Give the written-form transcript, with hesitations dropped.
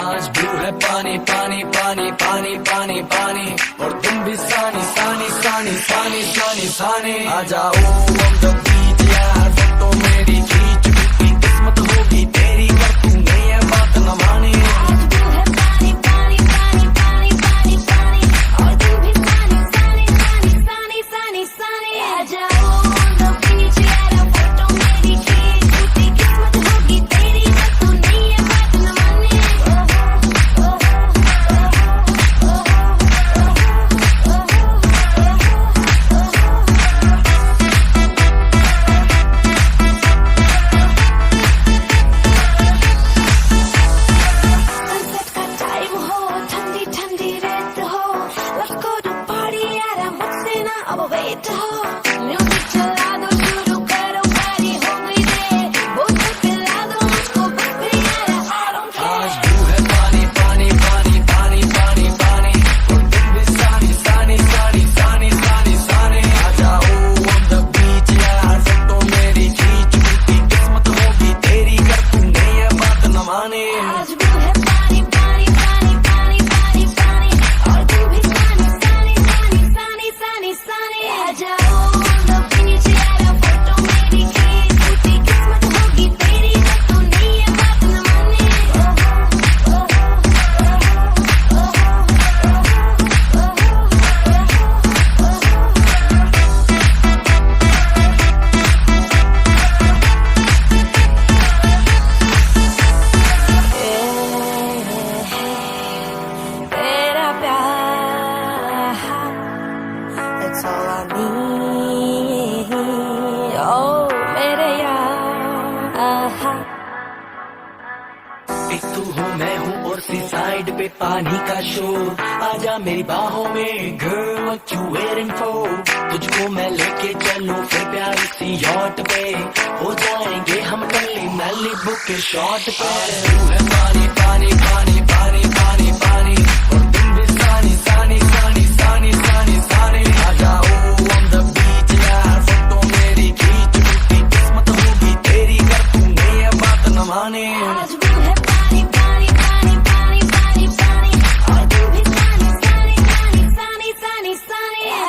आज ब्लू है पानी पानी पानी पानी पानी पानी, और तुम भी सानी सानी सानी सानी सानी सानी। आ जाओ हम जब बीच यार, फोटो मेरी खींच की किस्मत होगी तेरी, कर तूने ये बात न मानी। आज ब्लू है पानी पानी पानी पानी पानी पानी, और तुम भी सानी सानी सानी सानी सानी सानी। आ जाओ हम जब बीच यार, फोटो मेरी खींच की किस्मत होगी तेरी, कर तूने ये बात न मानी। Wait हो म्यूजिक चला दो, शुरू करो पारी हो गई रे, बोतल पिला दो मुझको बस भी यारा, I don't care। आज ब्लू है पानी पानी पानी पानी पानी पानी, और तुम भी सानी सानी सानी सानी सानी सानी। आ जाओ हम जब बीच यार, फोटो मेरी खींच की किस्मत होगी तेरी, कर तूने ये बात न मानी। आज ब्लू है पानी पानी पानी पानी पानी पानी, और तुम भी सानी सानी सानी सानी सानी सानी। आ जाओ हम जब बीच यारा, फोटो मेरी खींच की किस्मत होगी तेरी, कर तूने ये बात न मानी। तेरा प्यार, that's all I need, oh मेरे यार। एक तू हूँ मैं हूँ और सी साइड पे पानी का शोर, आजा मेरी बाहों में girl what you waiting for। तुझको मैं लेके चलूं फिर प्यारी सी यॉट पे, हो जाएंगे हम कल मैलिबू के शॉट पे। तू है पानी पानी पानी पानी पानी